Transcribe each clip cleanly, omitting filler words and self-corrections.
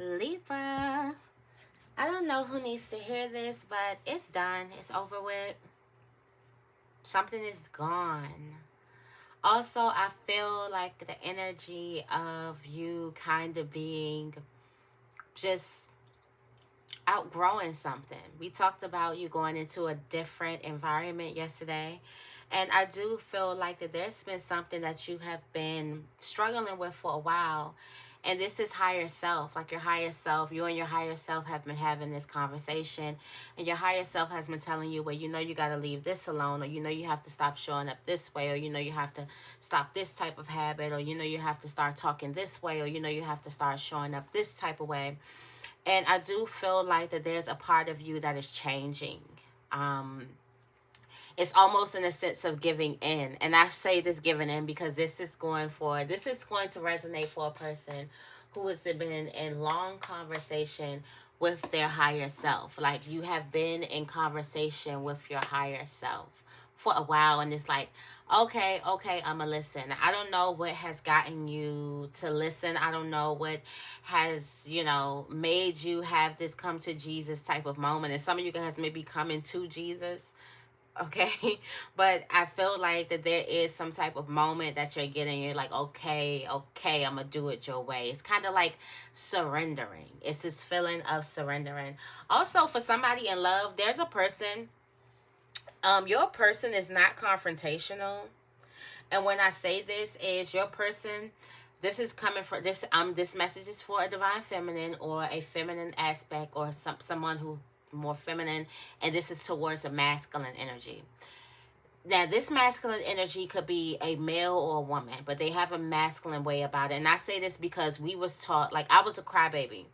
Libra. I don't know who needs to hear this, but it's done. It's over with. Something is gone. Also, I feel like the energy of you kind of being just outgrowing something. We talked about you going into a different environment yesterday. And I do feel like that there's been something that you have been struggling with for a while. And this is higher self, like your higher self. You and your higher self have been having this conversation. And your higher self has been telling you, well, you know, you got to leave this alone. Or you know, you have to stop showing up this way. Or you know, you have to stop this type of habit. Or you know, you have to start talking this way. Or you know, you have to start showing up this type of way. And I do feel like that there's a part of you that is changing. Um, it's almost in a sense of giving in. And I say this giving in because this is going to resonate for a person who has been in long conversation with their higher self. Like you have been in conversation with your higher self for a while, and it's like, okay, I'ma listen. I don't know what has gotten you to listen. I don't know what has, made you have this come to Jesus type of moment. And some of you guys may be coming to Jesus, okay? But I feel like that there is some type of moment that you're getting. You're like, okay, I'm gonna do it your way. It's kind of like surrendering. It's this feeling of surrendering. Also, for somebody in love, there's a person. Your person is not confrontational. And when I say this, is your person, this is coming from this. This message is for a divine feminine or a feminine aspect, or someone who more feminine, and this is towards a masculine energy. Now, this masculine energy could be a male or a woman, but they have a masculine way about it. And I say this because we was taught, like I was a crybaby.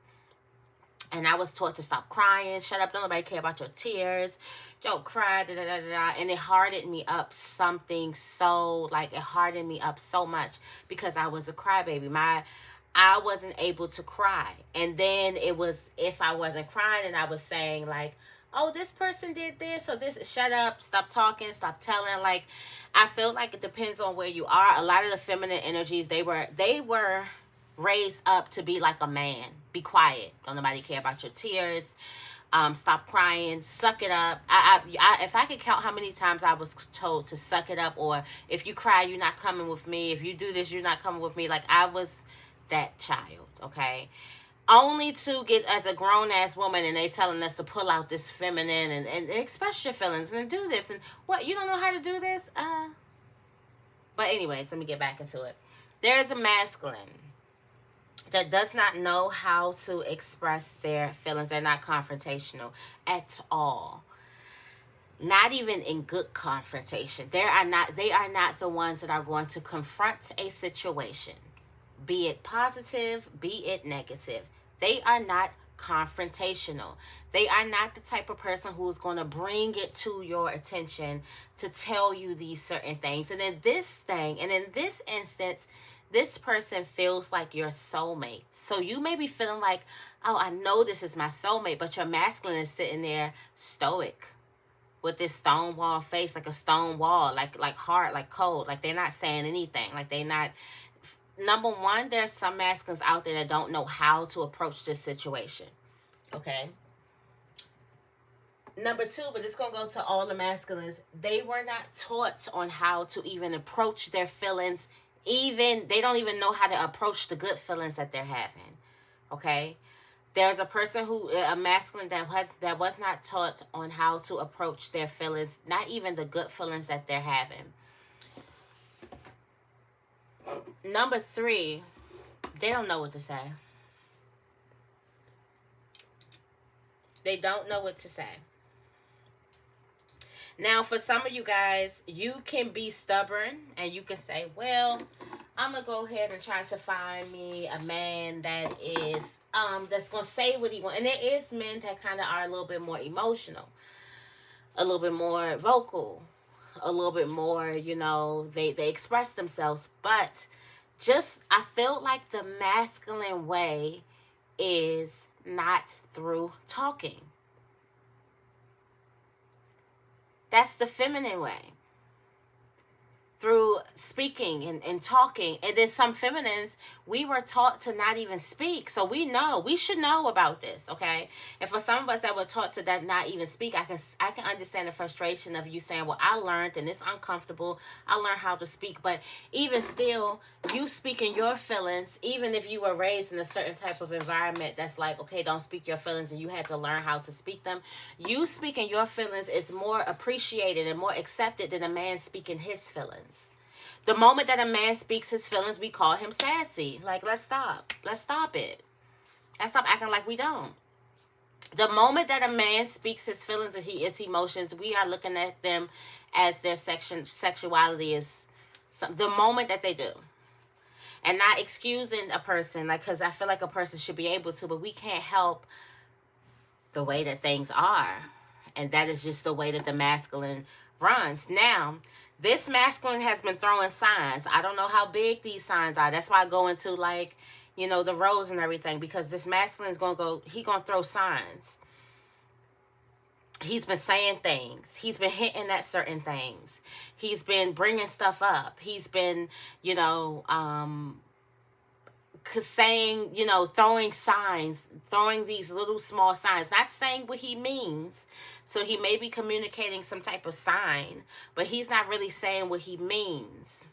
And I was taught to stop crying. Shut up. Don't nobody care about your tears. Don't cry. Da, da, da, da, da. And it hardened me up it hardened me up so much because I was a crybaby. I wasn't able to cry. And then it was, if I wasn't crying and I was saying like, oh, this person did this or this, shut up, stop talking, stop telling. Like, I feel like it depends on where you are. A lot of the feminine energies, they were raised up to be like a man. Be quiet. Don't nobody care about your tears. Stop crying. Suck it up. If I could count how many times I was told to suck it up, or if you cry, you're not coming with me. If you do this, you're not coming with me. Like, I was that child, okay? Only to get as a grown-ass woman and they telling us to pull out this feminine and express your feelings and do this. And what, you don't know how to do this? But anyways, let me get back into it. There is a masculine that does not know how to express their feelings. They're not confrontational at all. Not even in good confrontation. They are not the ones that are going to confront a situation, be it positive, be it negative. They are not confrontational. They are not the type of person who is going to bring it to your attention to tell you these certain things. And in this instance, this person feels like your soulmate. So you may be feeling like, oh, I know this is my soulmate, but your masculine is sitting there stoic with this stone wall face, like a stone wall, like hard, like cold, like they're not saying anything, like they're not. Number one, there's some masculines out there that don't know how to approach this situation. Okay. Number two, but it's going to go to all the masculines. They were not taught on how to even approach their feelings. They don't even know how to approach the good feelings that they're having. Okay. There's a masculine that was not taught on how to approach their feelings, not even the good feelings that they're having. Number three, they don't know what to say. They don't know what to say. Now, for some of you guys, you can be stubborn and you can say, well, I'm going to go ahead and try to find me a man that is, that's going to say what he wants. And there is men that kind of are a little bit more emotional, a little bit more vocal, a little bit more, they express themselves. But I feel like the masculine way is not through talking. That's the feminine way. through speaking and talking. And then some feminines, we were taught to not even speak. So we should know about this, okay? And for some of us that were taught to not even speak, I can understand the frustration of you saying, well, I learned and it's uncomfortable. I learned how to speak. But even still, you speaking your feelings, even if you were raised in a certain type of environment that's like, okay, don't speak your feelings, and you had to learn how to speak them, you speaking your feelings is more appreciated and more accepted than a man speaking his feelings. The moment that a man speaks his feelings, we call him sassy. Like, let's stop. Let's stop it. Let's stop acting like we don't. The moment that a man speaks his feelings and his emotions, we are looking at them as their sexuality is the moment that they do. And not excusing a person, like, because I feel like a person should be able to, but we can't help the way that things are. And that is just the way that the masculine runs. Now, this masculine has been throwing signs. I don't know how big these signs are. That's why I go into, like, you know, the roles and everything, because this masculine is going to throw signs. He's been saying things. He's been hinting at certain things. He's been bringing stuff up. He's been, you know, saying, you know, throwing signs, throwing these little small signs, not saying what he means. So he may be communicating some type of sign, but he's not really saying what he means.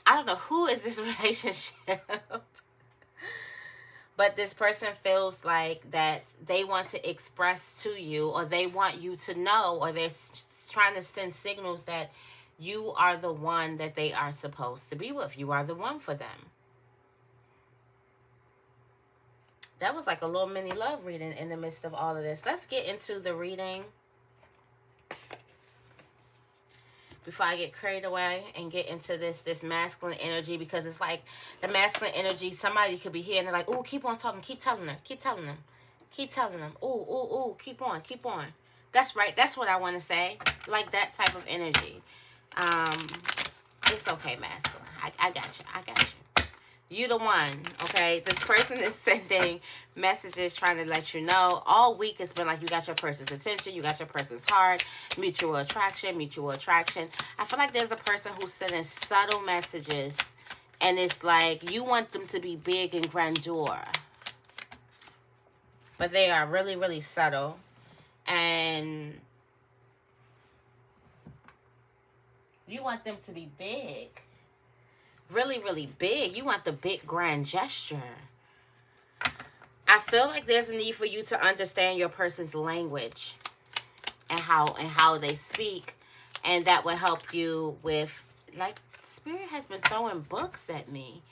I don't know who is this relationship. But this person feels like that they want to express to you, or they want you to know, or they're trying to send signals that you are the one that they are supposed to be with. You are the one for them. That was like a little mini love reading in the midst of all of this. Let's get into the reading before I get carried away and get into this masculine energy, because it's like the masculine energy, somebody could be here and they're like, ooh, keep on talking, keep telling them, keep telling them, keep telling them, ooh, ooh, ooh, keep on, keep on. That's right, that's what I want to say. Like that type of energy. It's okay, masculine. I got you, I got you. You the one, okay? This person is sending messages trying to let you know. All week it's been like you got your person's attention, you got your person's heart, mutual attraction, mutual attraction. I feel like there's a person who's sending subtle messages, and it's like you want them to be big and grandeur. But they are really, really subtle. And you want them to be big. Really, really big. You want the big grand gesture. I feel like there's a need for you to understand your person's language and how they speak, and that will help you with, like, Spirit has been throwing books at me.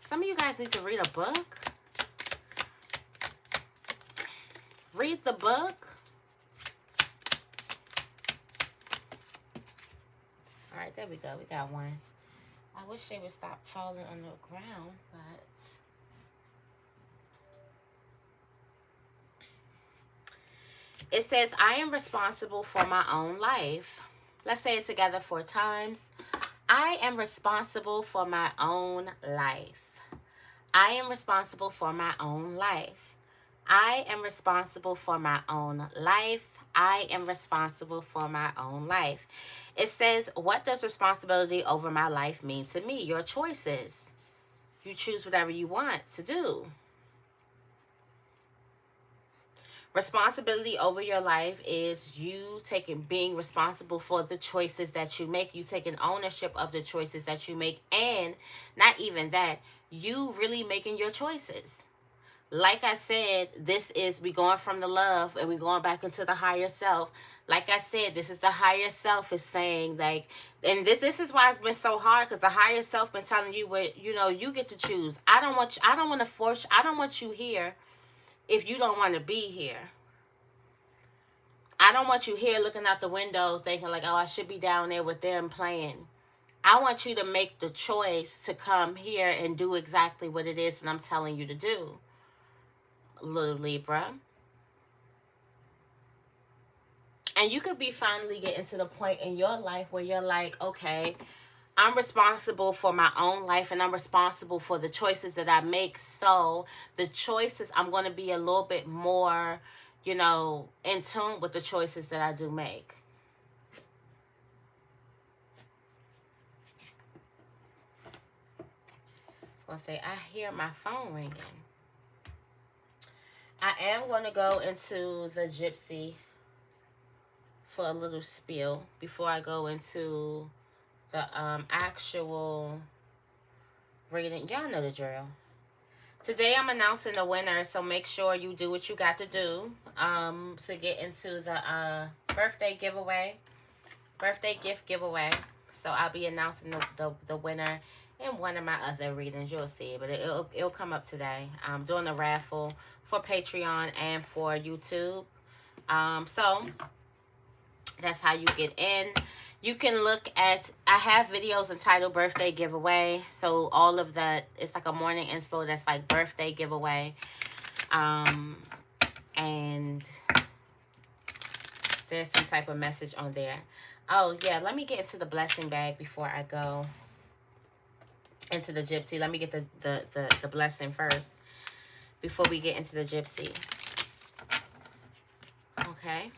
Some of you guys need to read a book. Read the book. All right, there we go. We got one. I wish they would stop falling on the ground, but it says, I am responsible for my own life. Let's say it together 4 times. I am responsible for my own life. I am responsible for my own life. I am responsible for my own life. I am responsible for my own life. It says, what does responsibility over my life mean to me? Your choices. You choose whatever you want to do. Responsibility over your life is you being responsible for the choices that you make. You taking ownership of the choices that you make. And not even that, you really making your choices. Like I said, we going from the love and we going back into the higher self. Like I said, this is the higher self is saying, like, and this is why it's been so hard, because the higher self been telling you what, you know, you get to choose. I don't want you here if you don't want to be here. I don't want you here looking out the window thinking like, oh, I should be down there with them playing. I want you to make the choice to come here and do exactly what it is that I'm telling you to do, little Libra. And you could be finally getting to the point in your life where you're like, okay, I'm responsible for my own life, and I'm responsible for the choices that I make. So the choices, I'm going to be a little bit more, you know, in tune with the choices that I do make. going to say, I hear my phone ringing. I am going to go into the Gypsy for a little spiel before I go into the actual reading. Y'all know the drill. Today I'm announcing the winner, so make sure you do what you got to do to get into the birthday gift giveaway. So I'll be announcing the winner in one of my other readings. You'll see it, but it'll come up today. I'm doing a raffle for Patreon and for YouTube. So that's how you get in. You can look at, I have videos entitled birthday giveaway. So all of that, it's like a morning inspo that's like birthday giveaway. And there's some type of message on there. Oh yeah, let me get into the blessing bag before I go into the Gypsy. Let me get the blessing first before we get into the Gypsy. Okay.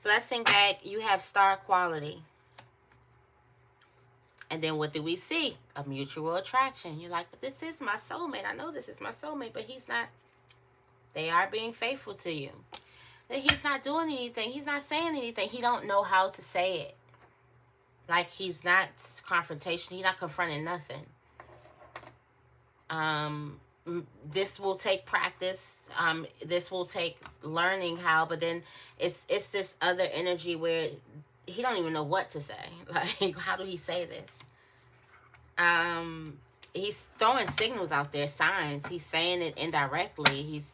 Blessing bag, you have star quality. And then what do we see? A mutual attraction. You're like, but this is my soulmate. I know this is my soulmate, but he's not. They are being faithful to you. He's not doing anything. He's not saying anything. He don't know how to say it. Like, he's not confrontation. He's not confronting nothing. This will take practice. This will take learning how, but then it's this other energy where he don't even know what to say. Like, how do he say this? He's throwing signals out there, signs. He's saying it indirectly. He's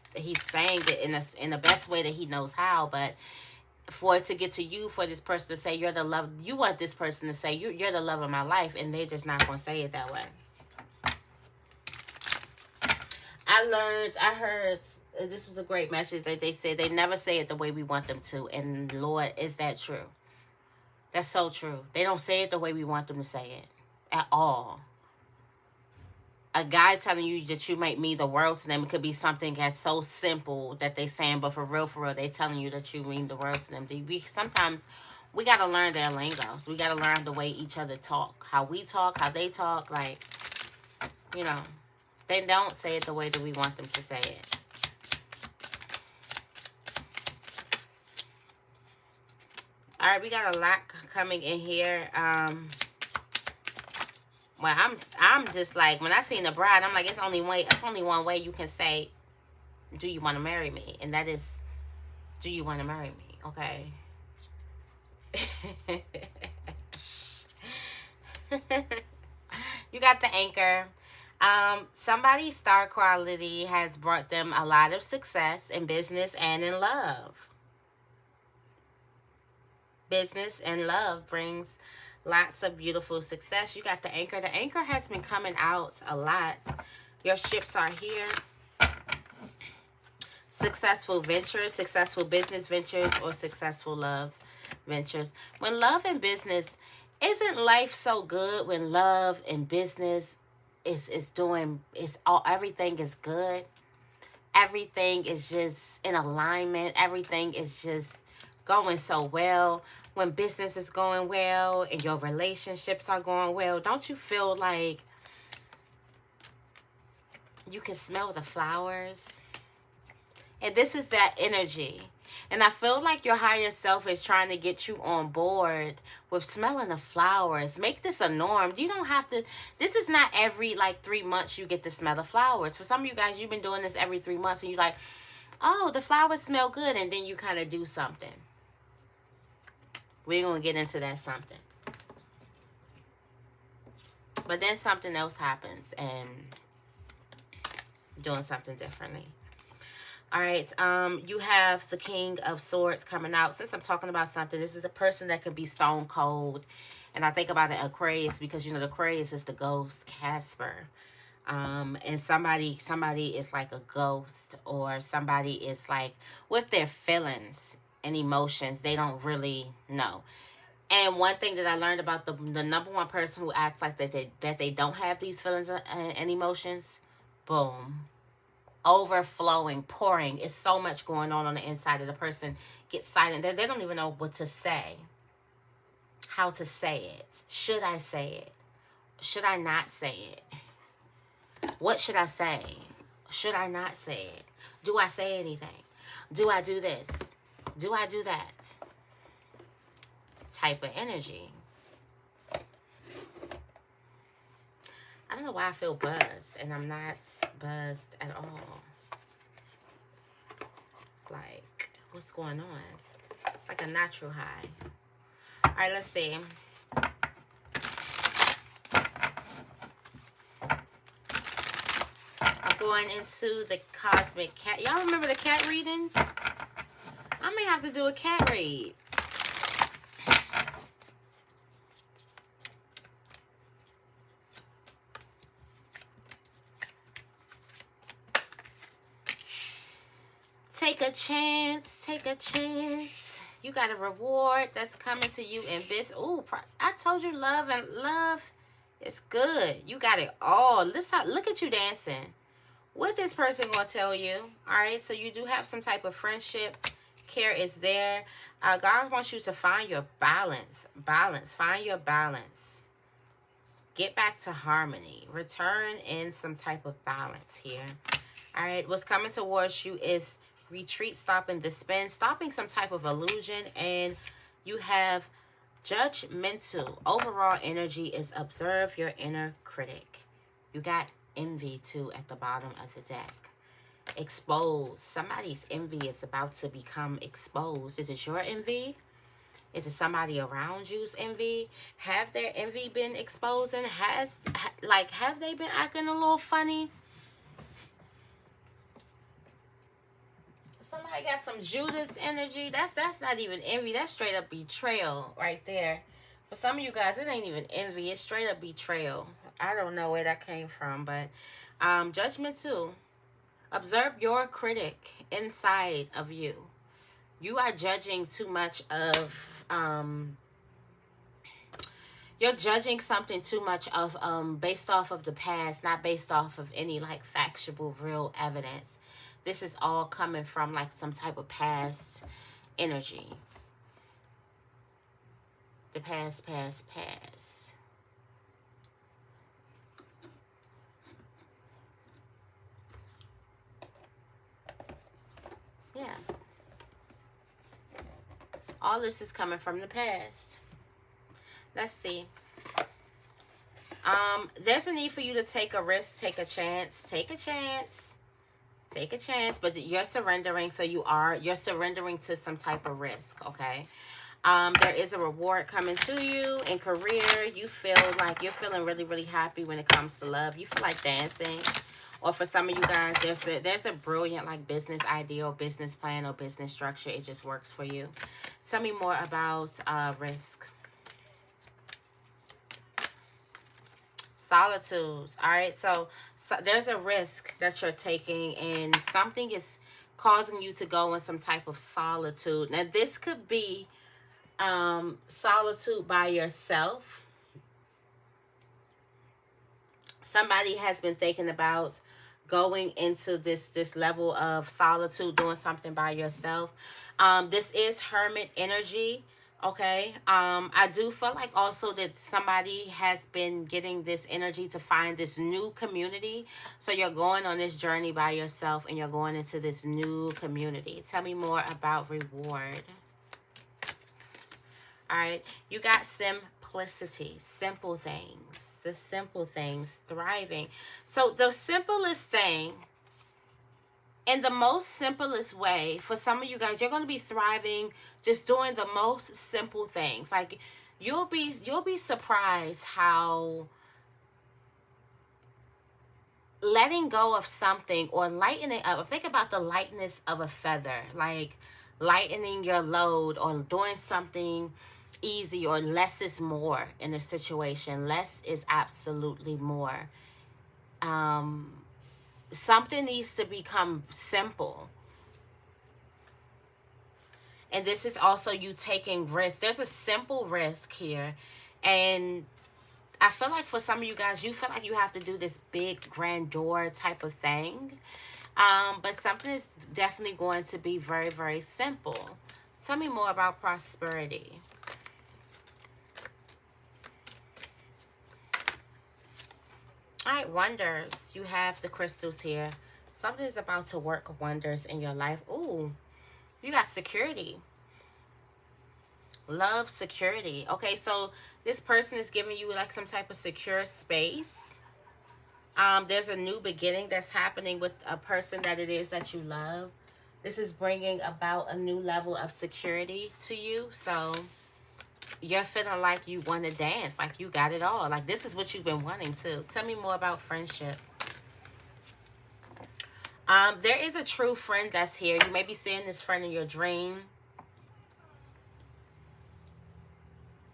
saying it in the best way that he knows how, but for it to get to you, for this person to say you're the love, you want this person to say you're the love of my life, and they're just not going to say it that way. I heard, this was a great message that they said they never say it the way we want them to. And Lord, is that true? That's so true. They don't say it the way we want them to say it at all. A guy telling you that you might mean the world to them, it could be something that's so simple that they saying, but for real, they telling you that you mean the world to them. Sometimes we got to learn their lingos. We got to learn the way each other talk, how we talk, how they talk. Like, you know, they don't say it the way that we want them to say it. All right, we got a lot coming in here. Well, I'm just like, when I seen the bride, I'm like, it's only one way you can say, do you want to marry me? And that is, do you want to marry me? Okay. You got the Anchor. Somebody's star quality has brought them a lot of success in business and in love. Business and love brings lots of beautiful success. You got the Anchor. The Anchor has been coming out a lot. Your ships are here. Successful ventures, successful business ventures, or successful love ventures. When love and business, isn't life so good when love and business everything is good. Everything is just in alignment. Everything is just going so well. When business is going well and your relationships are going well, don't you feel like you can smell the flowers? And this is that energy. And I feel like your higher self is trying to get you on board with smelling the flowers. Make this a norm. You don't have to, this is not every 3 months you get to smell the flowers. For some of you guys, you've been doing this every 3 months and you're like, oh, the flowers smell good. And then you kind of do something. We're going to get into that something. But then something else happens and doing something differently. All right, you have the King of Swords coming out. Since I'm talking about something, this is a person that could be stone cold. And I think about the Aquarius because, the Aquarius is the ghost, Casper. And somebody is like a ghost, or somebody is like with their feelings and emotions. They don't really know. And one thing that I learned about the number one person who acts like that they don't have these feelings and emotions, boom, overflowing, pouring. It's so much going on the inside of the person. Gets silent. They don't even know what to say, how to say it. Should I say it? Should I not say it? What should I say? Should I not say it? Do I say anything? Do I do this? Do I do that? Type of energy. I don't know why I feel buzzed, and I'm not buzzed at all. Like, what's going on? It's like a natural high. All right, let's see. I'm going into the cosmic cat. Y'all remember the cat readings? I may have to do a cat read. Take a chance, take a chance. You got a reward that's coming to you in business. Ooh, I told you love is good. You got it all. Look at you dancing. What this person gonna tell you? All right, so you do have some type of friendship. Care is there. God wants you to find your balance. Find your balance. Get back to harmony. Return in some type of balance here. All right, what's coming towards you is retreat, stopping the spin, stopping some type of illusion, and you have judgmental. Overall energy is observe your inner critic. You got envy too at the bottom of the deck. Exposed. Somebody's envy is about to become exposed. Is it your envy? Is it somebody around you's envy? Have their envy been exposed, and have they been acting a little funny? Somebody got some Judas energy. That's not even envy. That's straight up betrayal right there. For some of you guys, it ain't even envy. It's straight up betrayal. I don't know where that came from, but judgment too. Observe your critic inside of you. You are judging too much of you're judging something too much of based off of the past, not based off of any like factual real evidence. This is all coming from like some type of past energy. The past. Yeah. All this is coming from the past. Let's see. There's a need for you to take a risk, take a chance. Take a chance, but you're surrendering, so you're surrendering to some type of risk, okay? There is a reward coming to you in career. You feel like you're feeling really, really happy when it comes to love. You feel like dancing. Or for some of you guys, there's a brilliant like business idea or business plan or business structure. It just works for you. Tell me more about risk. Solitudes. All right, so there's a risk that you're taking, and something is causing you to go in some type of solitude. Now, this could be solitude by yourself. Somebody has been thinking about going into this level of solitude, doing something by yourself. This is hermit energy. Okay, I do feel like also that somebody has been getting this energy to find this new community. So you're going on this journey by yourself and you're going into this new community. Tell me more about reward. All right, you got simplicity, simple things, the simple things, thriving. So the simplest thing, in the most simplest way, for some of you guys, you're going to be thriving just doing the most simple things. Like you'll be surprised how letting go of something or lightening up. Think about the lightness of a feather, like lightening your load or doing something easy, or less is more in a situation. Less is absolutely more. Something needs to become simple. And this is also you taking risks. There's a simple risk here. And I feel like for some of you guys, you feel like you have to do this big grandeur type of thing. But something is definitely going to be very, very simple. Tell me more about prosperity. All right, wonders. You have the crystals here. Something is about to work wonders in your life. Ooh, you got security. Love, security. Okay, so this person is giving you like some type of secure space. There's a new beginning that's happening with a person that it is that you love. This is bringing about a new level of security to you. So you're feeling like you want to dance, like you got it all. Like this is what you've been wanting to. Tell me more about friendship. There is a true friend that's here. You may be seeing this friend in your dream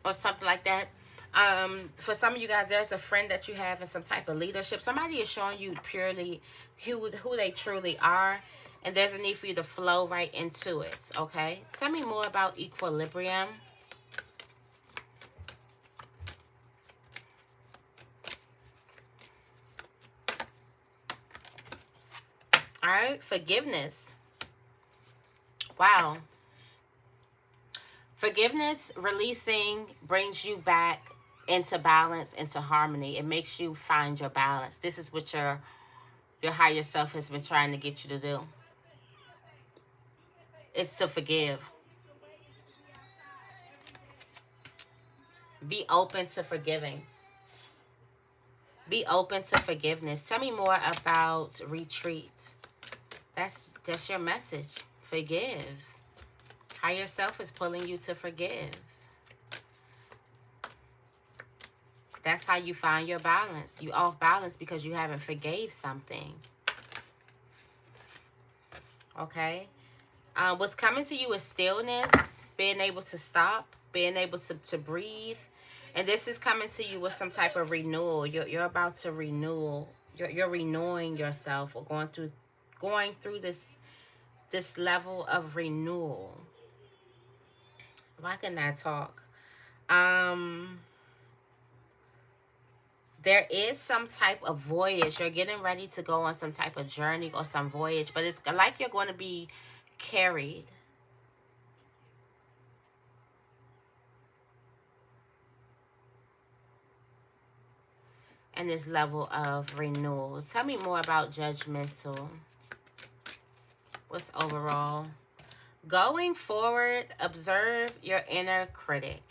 or something like that. For some of you guys, there's a friend that you have in some type of leadership. Somebody is showing you purely who they truly are, and there's a need for you to flow right into it, okay? Tell me more about equilibrium. All right, forgiveness. Wow. Forgiveness, releasing, brings you back into balance, into harmony. It makes you find your balance. This is what your higher self has been trying to get you to do. It's to forgive. Be open to forgiving. Be open to forgiveness. Tell me more about retreat. That's your message. Forgive. Higher self is pulling you to forgive. That's how you find your balance. You off balance because you haven't forgave something. Okay? What's coming to you is stillness, being able to stop, being able to breathe. And this is coming to you with some type of renewal. You're about to renew. You're renewing yourself or going through this level of renewal. Why can I talk? There is some type of voyage. You're getting ready to go on some type of journey or some voyage, but it's like you're going to be carried. And this level of renewal. Tell me more about judgmental. What's overall? Going forward, observe your inner critic.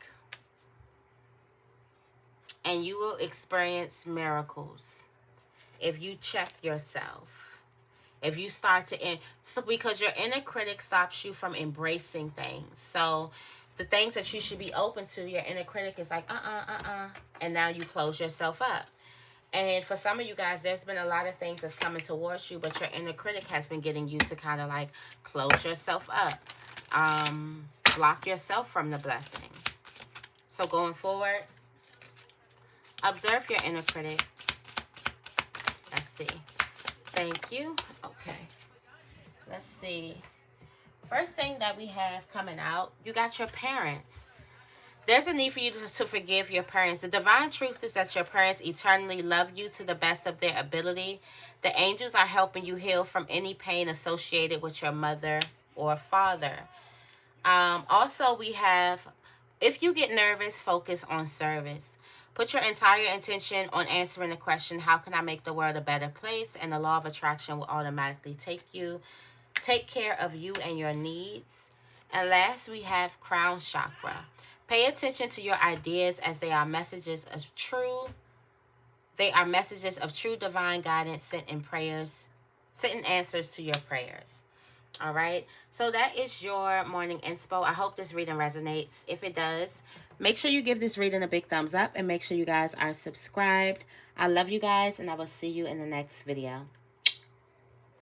And you will experience miracles if you check yourself. If you start to... because your inner critic stops you from embracing things. So the things that you should be open to, your inner critic is like, and now you close yourself up. And for some of you guys, there's been a lot of things that's coming towards you, but your inner critic has been getting you to kind of like close yourself up. Block yourself from the blessing. So going forward, observe your inner critic. Let's see. Thank you. Okay. Let's see. First thing that we have coming out, you got your parents. There's a need for you to forgive your parents. The divine truth is that your parents eternally love you to the best of their ability. The angels are helping you heal from any pain associated with your mother or father. Also, we have, if you get nervous, focus on service. Put your entire intention on answering the question, how can I make the world a better place? And the law of attraction will automatically take care of you and your needs. And last, we have crown chakra. Pay attention to your ideas as they are messages of true. They are messages of true divine guidance sent in answers to your prayers. All right. So that is your morning inspo. I hope this reading resonates. If it does, make sure you give this reading a big thumbs up and make sure you guys are subscribed. I love you guys, and I will see you in the next video.